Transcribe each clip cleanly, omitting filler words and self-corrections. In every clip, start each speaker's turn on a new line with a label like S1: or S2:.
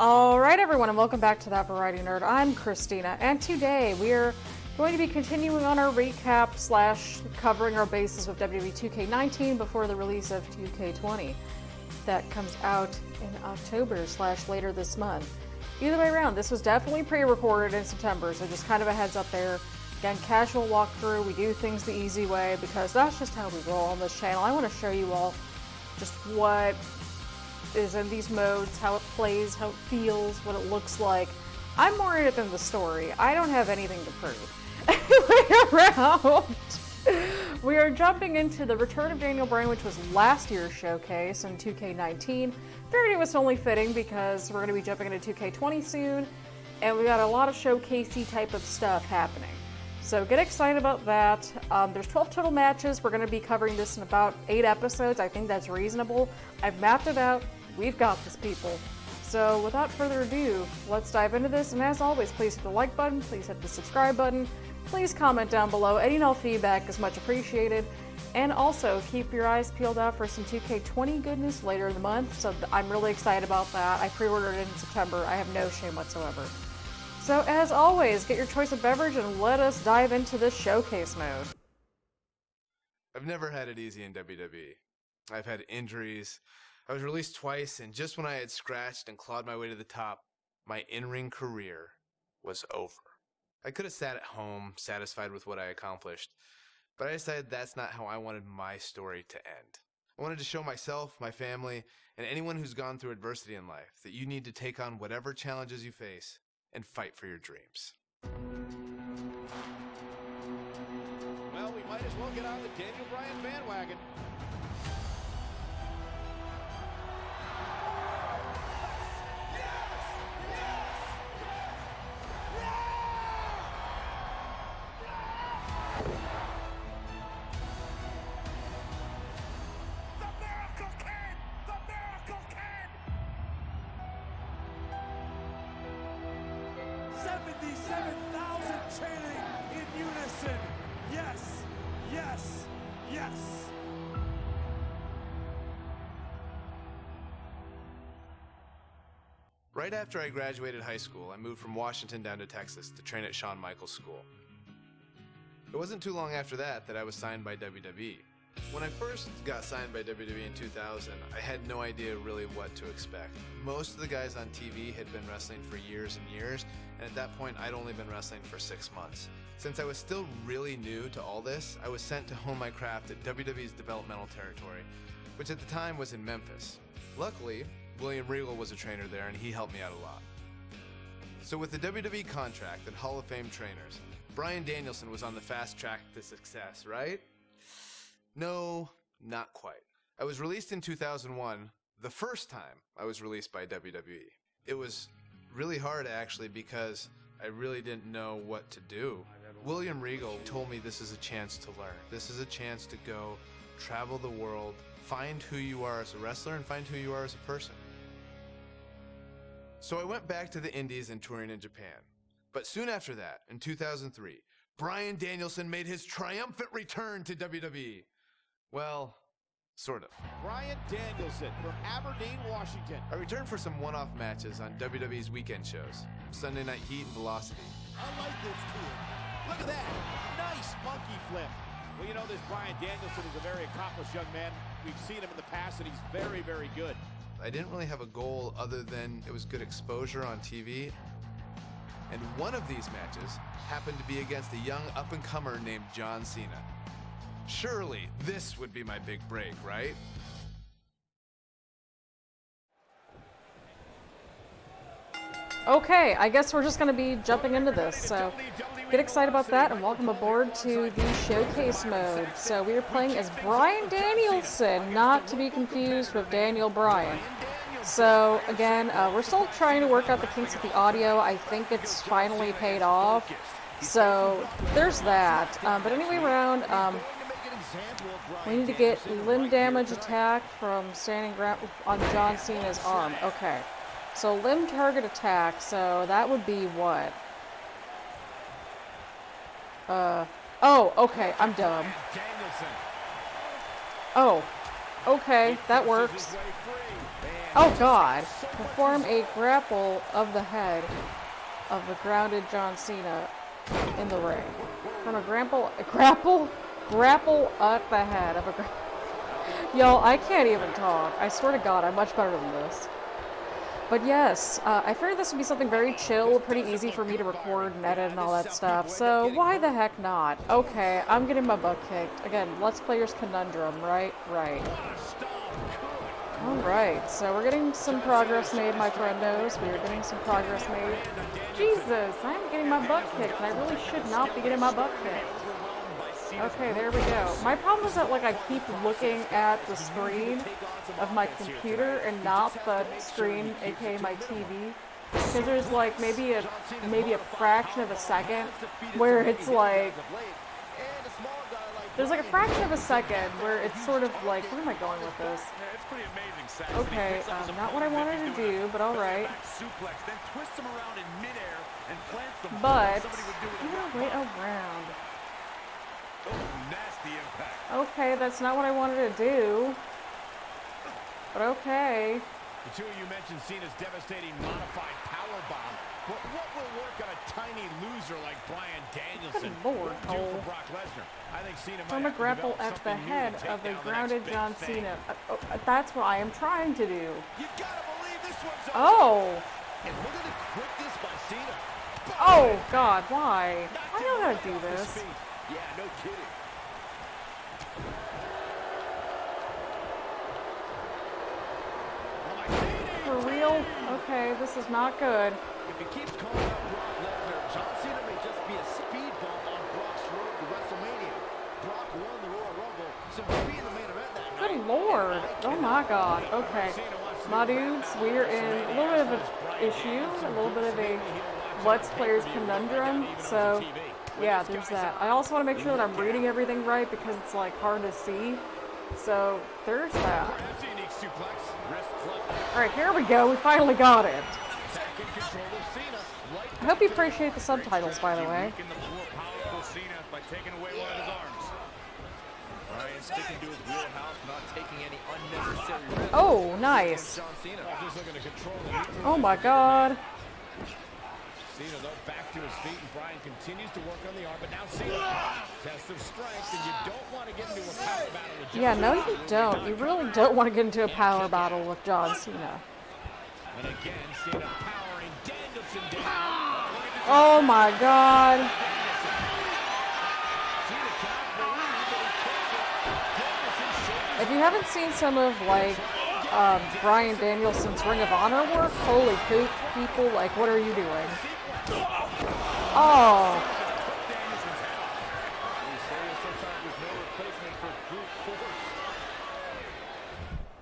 S1: Alright everyone, and welcome back to That Variety Nerd. I'm Christina, and today we are going to be continuing on our recap / covering our bases with WWE 2k19 before the release of 2k20. That comes out in October / later this month. Either way around, this was definitely pre-recorded in September, so just kind of a heads up there. Again, casual walkthrough, we do things the easy way because that's just how we roll on this channel. I want to show you all just what is in these modes, how it plays, how it feels, what it looks like. I'm more in it than the story. I don't have anything to prove. Anyway, around. We are jumping into the return of Daniel Bryan, which was last year's showcase in 2k19. Figured it was only fitting because we're going to be jumping into 2k20 soon, and we got a lot of showcasey type of stuff happening. So get excited about that. There's 12 total matches. We're going to be covering this in about 8 episodes. I think that's reasonable. I've mapped it out. We've got this, people. So without further ado, let's dive into this. And as always, please hit the like button. Please hit the subscribe button. Please comment down below. Any and all feedback is much appreciated. And also, keep your eyes peeled out for some 2k20 goodness later in the month. So I'm really excited about that. I pre-ordered it in September. I have no shame whatsoever. So as always, get your choice of beverage and let us dive into this showcase mode.
S2: I've never had it easy in WWE. I've had injuries. I was released twice, and just when I had scratched and clawed my way to the top, my in-ring career was over. I could have sat at home, satisfied with what I accomplished, but I decided that's not how I wanted my story to end. I wanted to show myself, my family, and anyone who's gone through adversity in life that you need to take on whatever challenges you face and fight for your dreams.
S3: Well, we might as well get on the Daniel Bryan bandwagon. The Miracle Kid! The Miracle Kid! 77,000 chanting in unison. Yes, yes, yes.
S2: Right after I graduated high school, I moved from Washington down to Texas to train at Shawn Michaels School. It wasn't too long after that I was signed by WWE. When I first got signed by WWE in 2000, I had no idea really what to expect. Most of the guys on TV had been wrestling for years and years, and at that point I'd only been wrestling for 6 months. Since I was still really new to all this, I was sent to hone my craft at WWE's developmental territory, which at the time was in Memphis. Luckily, William Regal was a trainer there, and he helped me out a lot. So with the WWE contract and Hall of Fame trainers, Bryan Danielson was on the fast track to success, right? No, not quite. I was released in 2001, the first time I was released by WWE. It was really hard, actually, because I really didn't know what to do. William Regal told me this is a chance to learn. This is a chance to go travel the world, find who you are as a wrestler, and find who you are as a person. So I went back to the Indies and touring in Japan. But soon after that, in 2003, Bryan Danielson made his triumphant return to WWE. Well, sort of.
S3: Bryan Danielson from Aberdeen, Washington.
S2: I returned for some one-off matches on WWE's weekend shows, Sunday Night Heat and Velocity.
S3: I like this kid. Look at that. Nice monkey flip. Well, you know, this Bryan Danielson is a very accomplished young man. We've seen him in the past, and he's very, very good.
S2: I didn't really have a goal other than it was good exposure on TV. And one of these matches happened to be against a young up-and-comer named John Cena. Surely this would be my big break, right?
S1: Okay, I guess we're just going to be jumping into this, so get excited about that and welcome aboard to the showcase mode. So we are playing as Bryan Danielson, not to be confused with Daniel Bryan. So again, we're still trying to work out the kinks of the audio. I think it's finally paid off. So there's that. But anyway, around, we need to get limb damage attack from standing ground on John Cena's arm. Okay. So limb target attack, so that would be what? Oh, okay, I'm dumb. Oh, okay, that works. Oh God! Perform a grapple of the head of the grounded John Cena in the ring. From a grapple at the head of a Yo, I can't even talk. I swear to God, I'm much better than this. But yes, I figured this would be something very chill, pretty easy for me to record and edit and all that stuff, so why the heck not? Okay, I'm getting my butt kicked. Again, Let's Players Conundrum, right? Right. Alright, so we're getting some progress made, my friendos. We are getting some progress made. Jesus, I'm getting my butt kicked, and I really should not be getting my butt kicked. Okay, there we go. My problem is that, like, I keep looking at the screen of my computer and not the screen, aka my TV, because there's like maybe a fraction of a second where it's like there's like a fraction of a second where it's sort of like, where am I going with this? Okay, not what I wanted to do, but all right. But I'm gonna wait around. Okay, that's not what I wanted to do. But okay.
S3: The two of you mentioned Cena's devastating modified powerbomb. But what will work on a tiny loser like Bryan Danielson?
S1: Good Lord, Cole.
S3: Brock Lesnar. I think Cena
S1: From a grapple at the head of the grounded John Cena. That's what I am trying to do.
S3: You gotta believe this one's
S1: Oh!
S3: And look at the quickness by Cena.
S1: Oh, God, why? I know how to do this.
S3: Yeah, no kidding.
S1: For real? Okay, this is not good.
S3: If he keeps calling out Brock Lesnar, John Cena may just be a speed bump on Brock's road to WrestleMania. Brock won the Royal Rumble, so he'll be in the main event that night.
S1: Good Lord. Oh my God. Okay. My dudes, we're in a little bit of an issue, a little bit of a Let's Players Conundrum, so yeah, there's that. I also want to make sure that I'm reading everything right because it's like hard to see, so there's that. Alright, here we go. We finally got it. I hope you appreciate the subtitles, by the way. Oh, nice. Oh my God.
S3: Cena, though, back to his feet, and Bryan continues to work on the arm, but now Cena, test of strength, and you don't want to get into a power battle with John.
S1: Yeah, no you don't. You really don't want to get into a power battle with John Cena.
S3: And again, Cena powering Danielson down.
S1: Oh my God. If you haven't seen some of, like, Bryan Danielson's Ring of Honor work, holy poop, people, like, what are you doing? Oh.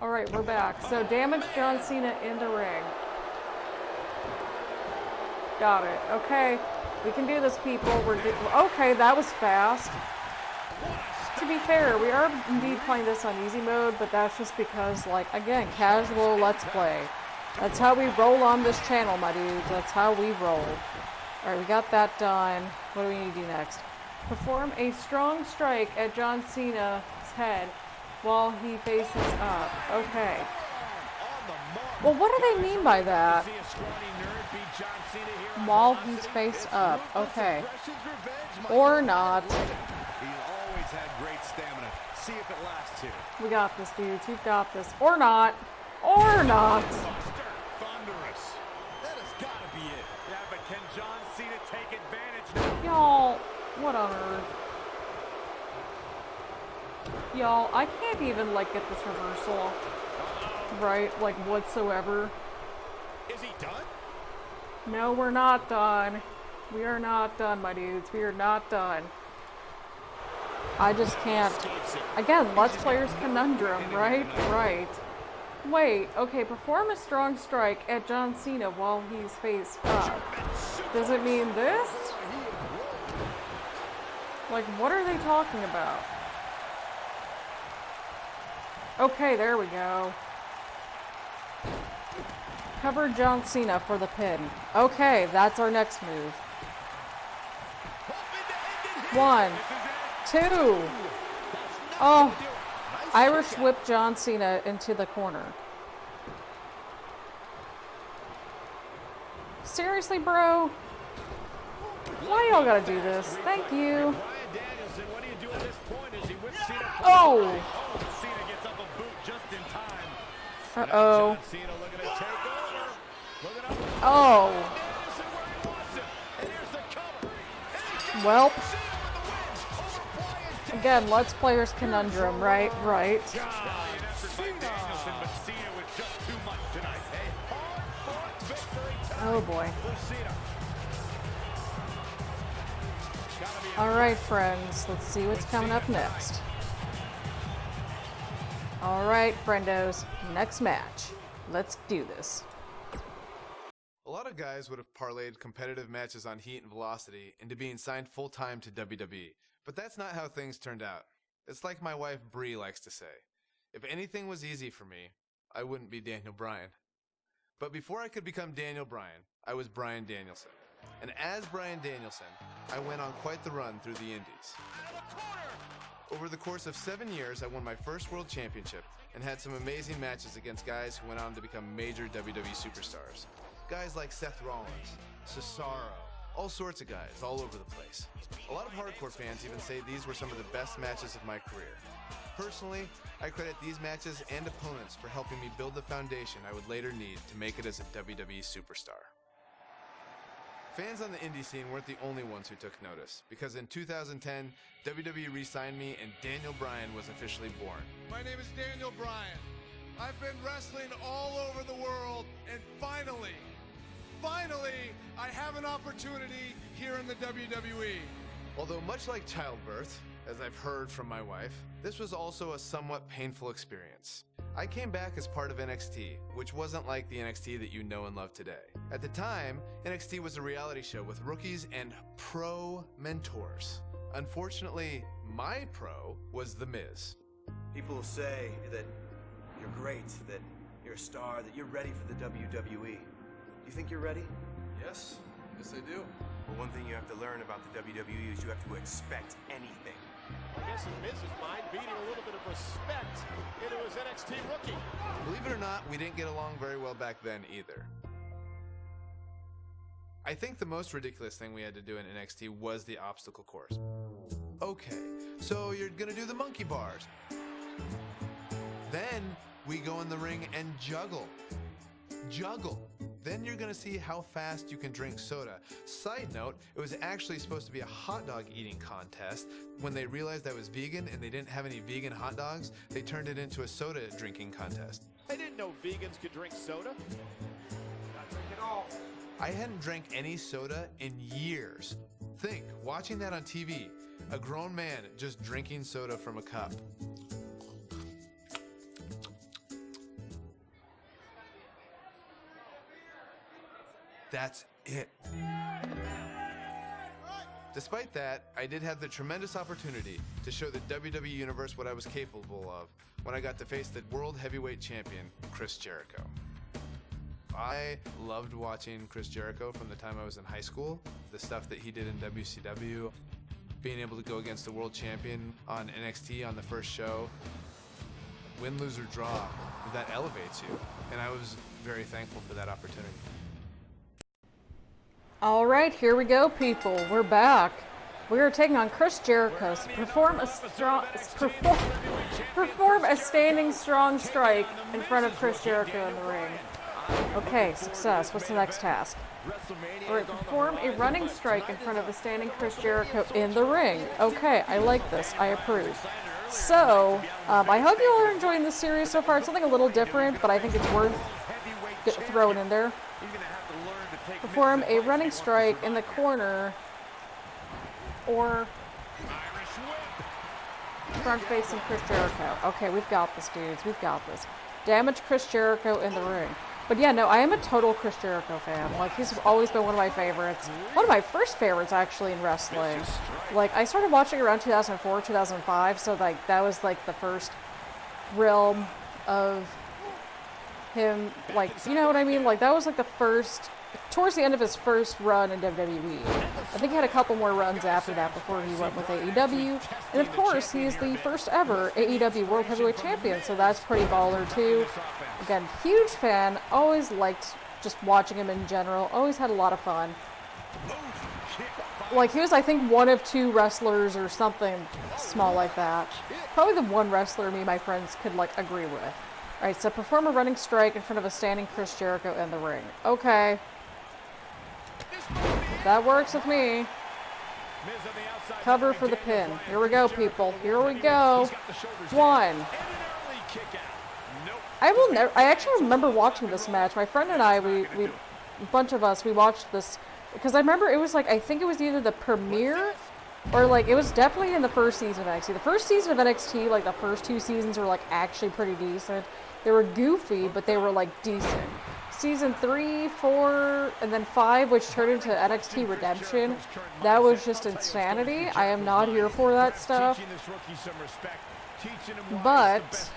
S1: Alright, we're back. So, damage John Cena in the ring. Got it. Okay. We can do this, people. Okay, that was fast. To be fair, we are indeed playing this on easy mode, but that's just because, like, again, casual Let's Play. That's how we roll on this channel, my dudes. That's how we roll. Alright, we got that done. What do we need to do next? Perform a strong strike at John Cena's head while he faces up. Okay. Well, what do they mean by that? While he's face up. Okay. Or not.
S3: See if it lasts here.
S1: We got this, dudes. We've got this. Or not. Or not.
S3: Thunderous. That has got to be it. Yeah, but can John Cena take advantage now?
S1: Y'all, what on earth? Y'all, I can't even, like, get this reversal right, like, whatsoever.
S3: Is he done?
S1: No, we're not done. We are not done, my dudes. We are not done. I just can't. Again, Let's Players Conundrum, right? Right. Wait, okay, perform a strong strike at John Cena while he's face up. Does it mean this? Like, what are they talking about? Okay, there we go. Cover John Cena for the pin. Okay, that's our next move. 1, 2. Oh, Irish whip John Cena into the corner. Seriously, bro? Why y'all gotta do this? Thank you. Oh! Uh-oh. Oh. Well. Again, Let's Players conundrum, right? Right. Oh boy. Alright, friends. Let's see what's coming up next. Alright, friendos. Next match. Let's do this.
S2: A lot of guys would have parlayed competitive matches on Heat and Velocity into being signed full-time to WWE, but that's not how things turned out. It's like my wife Bree likes to say, if anything was easy for me, I wouldn't be Daniel Bryan. But before I could become Daniel Bryan, I was Bryan Danielson. And as Bryan Danielson, I went on quite the run through the Indies. Over the course of 7 years, I won my first World Championship and had some amazing matches against guys who went on to become major WWE superstars. Guys like Seth Rollins, Cesaro, all sorts of guys all over the place. A lot of hardcore fans even say these were some of the best matches of my career. Personally, I credit these matches and opponents for helping me build the foundation I would later need to make it as a WWE superstar. Fans on the indie scene weren't the only ones who took notice, because in 2010, WWE re-signed me and Daniel Bryan was officially born.
S4: My name is Daniel Bryan. I've been wrestling all over the world, and finally, I have an opportunity here in the WWE.
S2: Although much like childbirth, as I've heard from my wife, this was also a somewhat painful experience. I came back as part of NXT, which wasn't like the NXT that you know and love today. At the time, NXT was a reality show with rookies and pro mentors. Unfortunately, my pro was The Miz.
S5: People will say that you're great, that you're a star, that you're ready for the WWE. You think you're ready?
S4: Yes, I do.
S5: Well, one thing you have to learn about the WWE is you have to expect anything.
S3: I guess in Miz's mind, beating a little bit of respect into his NXT rookie.
S2: Believe it or not, we didn't get along very well back then either. I think the most ridiculous thing we had to do in NXT was the obstacle course. Okay, so you're gonna do the monkey bars. Then we go in the ring and juggle. Then you're gonna see how fast you can drink soda. Side note, it was actually supposed to be a hot dog eating contest. When they realized I was vegan and they didn't have any vegan hot dogs, they turned it into a soda drinking contest.
S3: I didn't know vegans could drink soda. Not drink at all.
S2: I hadn't drank any soda in years. Think, watching that on TV, a grown man just drinking soda from a cup. That's it. Despite that, I did have the tremendous opportunity to show the WWE Universe what I was capable of when I got to face the World Heavyweight Champion, Chris Jericho. I loved watching Chris Jericho from the time I was in high school, the stuff that he did in WCW, being able to go against the World Champion on NXT on the first show. Win, lose, or draw, that elevates you, and I was very thankful for that opportunity.
S1: All right, here we go, people. We're back. We are taking on Chris Jericho to perform a standing strong strike in front of Chris Jericho in the ring. Okay, success. What's the next task? All right, perform a running strike in front of a standing Chris Jericho in the ring. Okay, I like this. I approve. So, I hope you all are enjoying this series so far. It's something a little different, but I think it's worth throwing in there. Perform a running strike in the corner or front facing Chris Jericho. Okay, we've got this, dudes. We've got this. Damage Chris Jericho in the ring. But yeah, no, I am a total Chris Jericho fan. Like, he's always been one of my favorites. One of my first favorites, actually, in wrestling. Like, I started watching around 2004, 2005, so, like, that was, like, the first realm of him, like, you know what I mean? Like, that was, like, the first, towards the end of his first run in WWE. I think he had a couple more runs after that before he went with AEW. And, of course, he's the first ever AEW World Heavyweight Champion, so that's pretty baller, too. Again, huge fan, always liked just watching him in general. Always had a lot of fun. Like, he was, I think, one of 2 wrestlers or something small like that. Probably the one wrestler me and my friends could, like, agree with. Alright, so perform a running strike in front of a standing Chris Jericho in the ring. Okay. That works with me. Cover for the pin. Here we go, people. Here we go. 1. I actually remember watching this match. My friend and I, a bunch of us, we watched this because I remember it was like, I think it was either the premiere or like, it was definitely in the first season of NXT. The first season of NXT, like the first 2 seasons were like actually pretty decent. They were goofy, but they were like decent. Season 3, 4, and then 5, which turned into NXT Redemption, that was just insanity. I am not here for that stuff. But,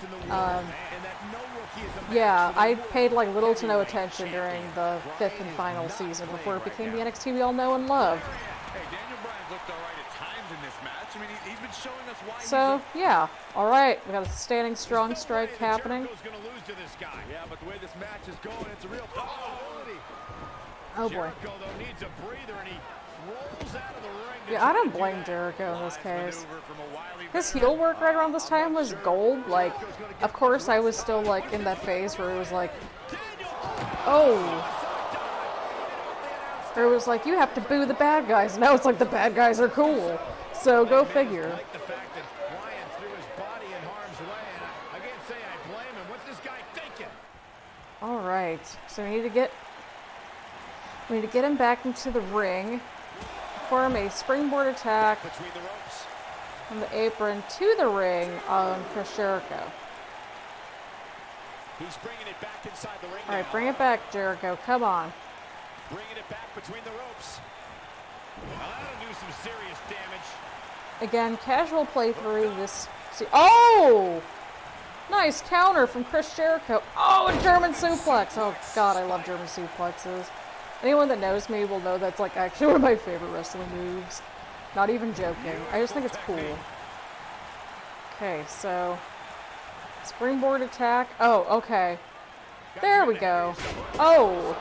S1: yeah, I paid like little to no attention during the 5th and final season before it became the NXT we all know and love. So, yeah. Alright, we got a standing strong strike happening. Oh boy. Yeah, I don't blame Jericho in this case. His heel work right around this time was gold. Like, of course I was still like in that phase where it was like, oh. Or it was like, you have to boo the bad guys. Now it's like the bad guys are cool. So go figure. Alright, so we need to get him back into the ring. Perform a springboard attack from the apron to the ring on Chris Jericho.
S3: He's bringing it back inside the ring.
S1: Alright, bring it back, Jericho. Come on.
S3: Bringing it back between the ropes. Now that'll do some serious damage.
S1: Again, casual playthrough this. See, oh! Nice counter from Chris Jericho. Oh, a German suplex. Oh god, I love German suplexes. Anyone that knows me will know that's like actually one of my favorite wrestling moves. Not even joking. I just think it's cool. Okay, so springboard attack. Oh, okay. There we go. Oh.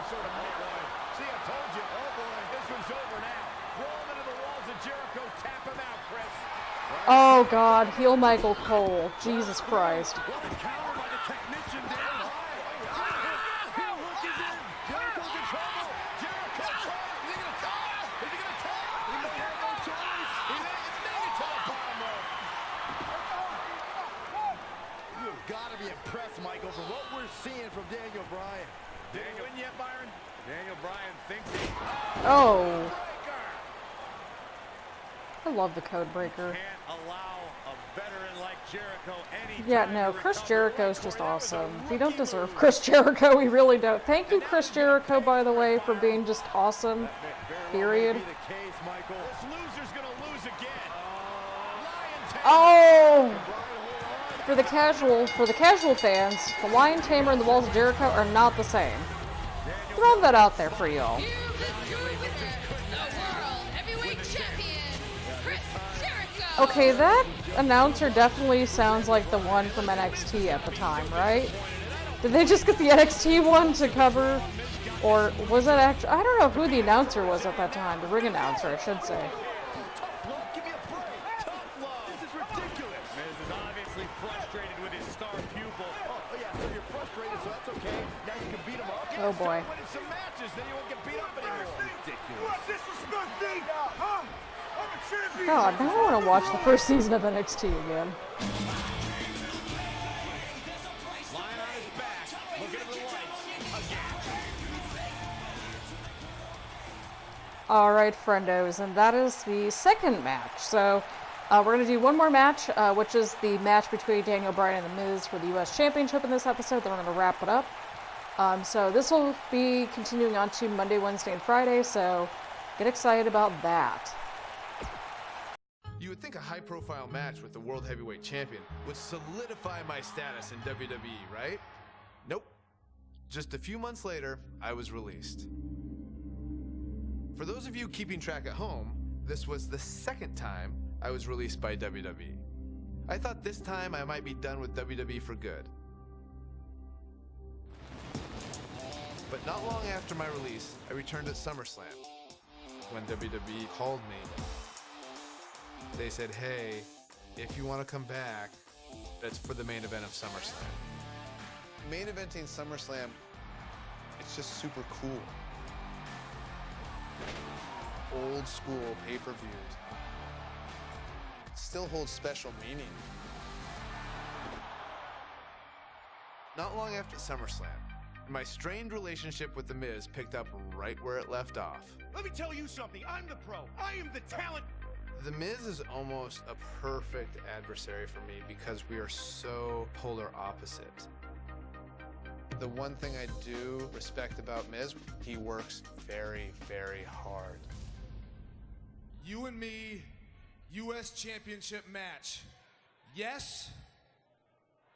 S1: Oh god, heel Michael Cole. Jesus Christ.
S3: Michael, for what we're seeing from Daniel Bryan. Did he win yet, Byron? Daniel Bryan thinks he...
S1: Oh. I love the code breaker.
S3: Can't allow a veteran like Jericho any.
S1: Yeah, no, Chris Jericho's just awesome. We don't deserve Chris Jericho, we really don't. Thank you, Chris Jericho, by the way, for being just awesome. Period. Oh! For the casual fans, the Lion Tamer and the Walls of Jericho are not the same. Throw that out there for y'all. Okay, that announcer definitely sounds like the one from NXT at the time, right? Did they just get the NXT one to cover? Or was it actually... I don't know who the announcer was at that time. The ring announcer, I should say. Oh boy. God, now I want to watch the first season of NXT again. Alright, friendos, and that is the second match. So, we're going to do one more match, which is the match between Daniel Bryan and The Miz for the US Championship in this episode. Then we're going to wrap it up. So this will be continuing on to Monday, Wednesday, and Friday, so get excited about that.
S2: You would think a high-profile match with the World Heavyweight Champion would solidify my status in WWE, right? Nope. Just a few months later, I was released. For those of you keeping track at home, this was the second time I was released by WWE. I thought this time I might be done with WWE for good. But not long after my release, I returned at SummerSlam. When WWE called me, they said, hey, if you want to come back, that's for the main event of SummerSlam. Main eventing SummerSlam, it's just super cool. Old school pay-per-views still holds special meaning. Not long after SummerSlam, my strained relationship with The Miz picked up right where it left off.
S3: Let me tell you something. I'm the pro. I am the talent.
S2: The Miz is almost a perfect adversary for me because we are so polar opposites. The one thing I do respect about Miz, he works very, very hard.
S4: You and me, U.S. Championship match. Yes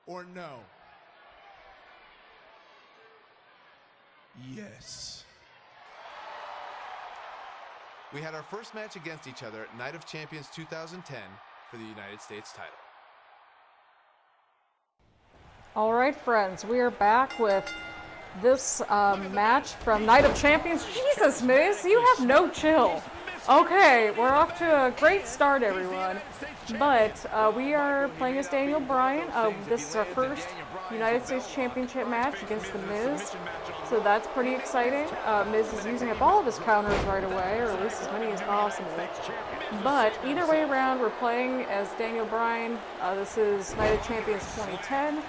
S4: or no? Yes.
S2: We had our first match against each other at Night of Champions 2010 for the United States title.
S1: All right, friends, we are back with this match from Night of Champions. Jesus, Miz, you have no chill. Okay, we're off to a great start, everyone. But we are playing as Daniel Bryan. This is our first United States Championship match against The Miz. So that's pretty exciting. Miz is using up all of his counters right away, or at least as many as possible. But either way around, we're playing as Daniel Bryan. This is Night of Champions 2010.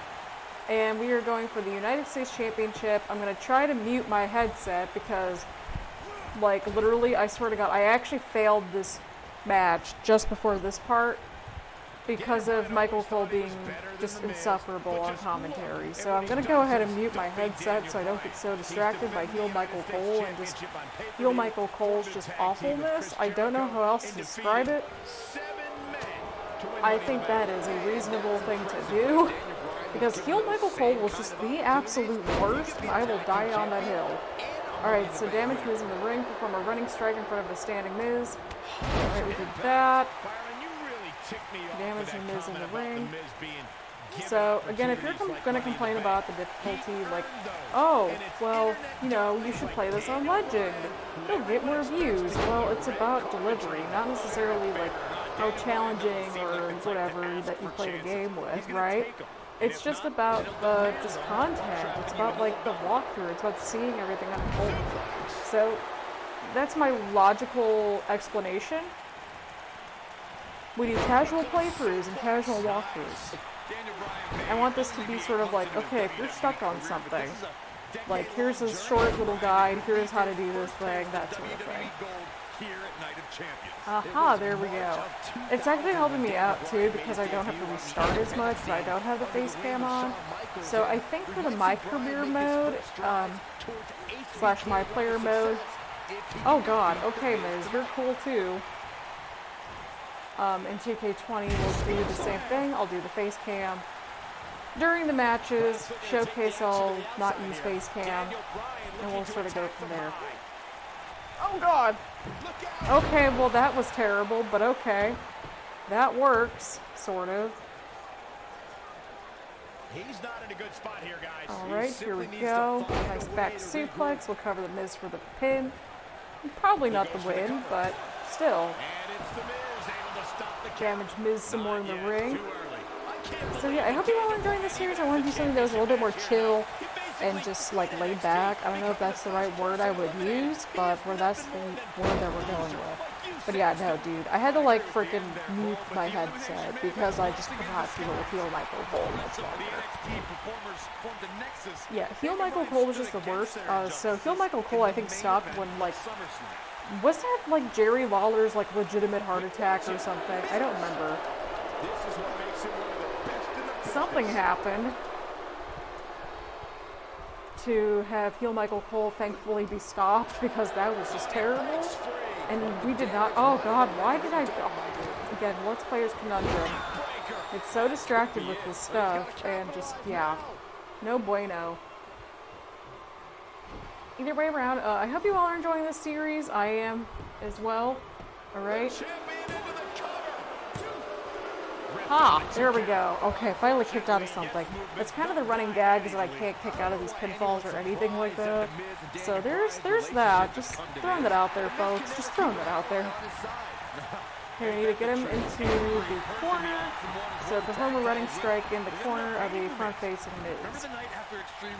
S1: And we are going for the United States Championship. I'm going to try to mute my headset because, like, literally, I swear to God, I actually failed this match just before this part because of Michael Cole being just insufferable on commentary. So I'm going to go ahead and mute my headset so I don't get so distracted by heel Michael Cole and just heel Michael Cole's just awfulness. I don't know how else to describe it. I think that is a reasonable thing to do because heel Michael Cole was just the absolute worst, and I will die on that hill. Alright, so damage Miz in the ring, perform a running strike in front of a standing Miz. Alright, we did that. Damage Miz in the ring. So, again, if you're going to complain about the difficulty, like, oh, well, you know, you should play this on Legend. You'll get more views. Well, it's about delivery, not necessarily, like, how challenging or whatever that you play the game with, right? It's just about just content. It's about, like, the walkthrough. It's about seeing everything unfold. So, that's my logical explanation. We do casual playthroughs and casual walkthroughs. I want this to be sort of like, okay, if you're stuck on something, like, here's a short little guide, here's how to do this thing, that sort of thing. Aha, there we go. It's actually helping me out, too, because I don't have to restart as much, and I don't have the face cam on. So I think for the My Career mode, slash My Player mode, oh god, okay, Miz, you're cool, too. In 2k20, we'll do the same thing. I'll do the face cam. During the matches, showcase I'll not use face cam, and we'll sort of go from there. Oh god! Okay, well that was terrible, but okay. That works, sort of.
S3: He's not in a good spot here, guys.
S1: Alright, here we go. Nice back suplex. We'll cover the Miz for the pin. Probably not the win, but still. Damage Miz some more in the ring. So yeah, I hope you all are enjoying this series. I want to do something that was a little bit more chill and just like laid back. I don't know if that's the right word I would use, but that's the word that we're going with. But yeah, no, dude, I had to like freaking mute my headset because I just could not feel Michael Cole much longer. Yeah, heel Michael Cole was just the worst. So heel Michael Cole I think stopped when like, was that like Jerry Lawler's like legitimate heart attack or something? I don't remember. Something happened to have heel Michael Cole thankfully be stopped because that was just terrible. And we did not, oh god, why did I, oh, again, Let's Player's Conundrum. It's so distracted with this stuff and just, yeah, no bueno. Either way around, I hope you all are enjoying this series. I am as well. Alright. Ha! There we go. Okay, finally kicked out of something. It's kind of the running gag is that I can't kick out of these pinfalls or anything like that. So there's that. Just throwing that out there, folks. Just throwing that out there. Here, I need to get him into the corner. So perform a running strike in the corner of the front-facing Miz. There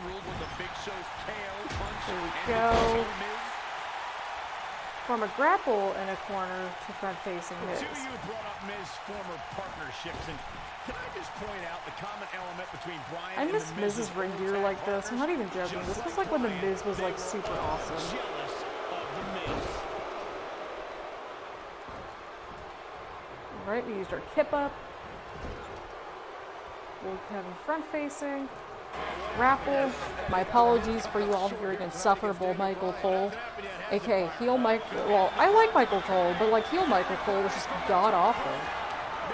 S1: we go. Form a grapple in a corner to front-facing Miz.
S3: You brought up Miz former partnerships, and can I just point out the common element between Bryan
S1: I miss Miz's ring gear like this. I'm not even joking. This was like when the Miz was like super awesome.
S3: Jealous of the Miz.
S1: Alright, we used our kip up. We'll have him front-facing. Grapple. My apologies for you all hearing insufferable Michael Cole. aka heel Michael. Well, I like Michael Cole, but like heel Michael Cole was just god awful.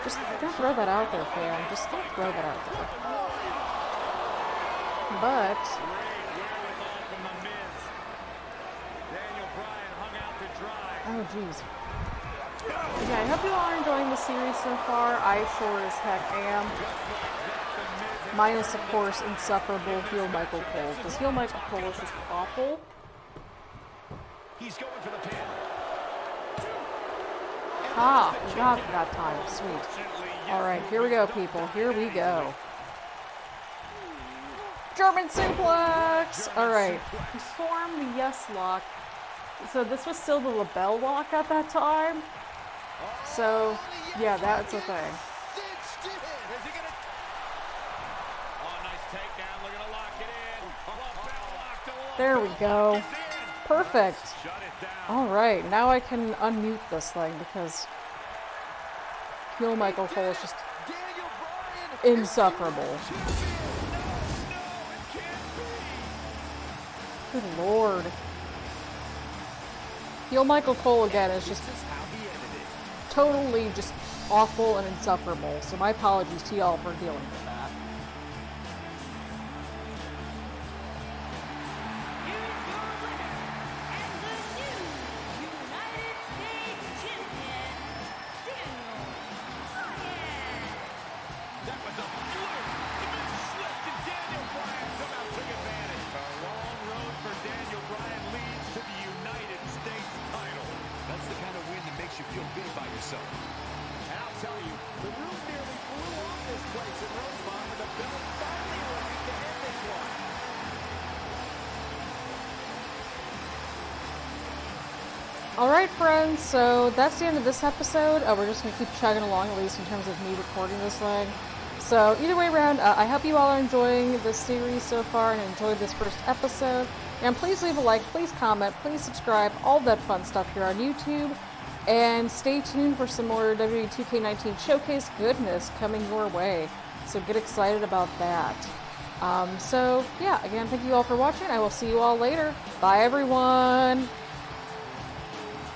S1: Just don't throw that out there, fam. Just don't throw that out there. But oh jeez. Yeah, I hope you all are enjoying the series so far. I sure as heck am. Minus, of course, insufferable heel Michael Cole. Because heel Michael Cole is just awful.
S3: He's going for the pin.
S1: Ah, we got that time. Sweet. Alright, here we go, people. Here we go. German suplex! Alright. Perform the yes lock. So this was still the LaBelle lock at that time. So, yeah, that's a thing. There we go. Perfect. Alright, now I can unmute this thing because heel Michael Cole is just insufferable. Good lord. Heel Michael Cole again is just totally just awful and insufferable. So my apologies to y'all for dealing with that. Alright friends, so that's the end of this episode. We're just going to keep chugging along, at least in terms of me recording this thing. So either way around, I hope you all are enjoying this series so far and enjoyed this first episode. And please leave a like, please comment, please subscribe, all that fun stuff here on YouTube. And stay tuned for some more WWE 2k19 showcase goodness coming your way. So get excited about that. So yeah, again, thank you all for watching. I will see you all later. Bye everyone!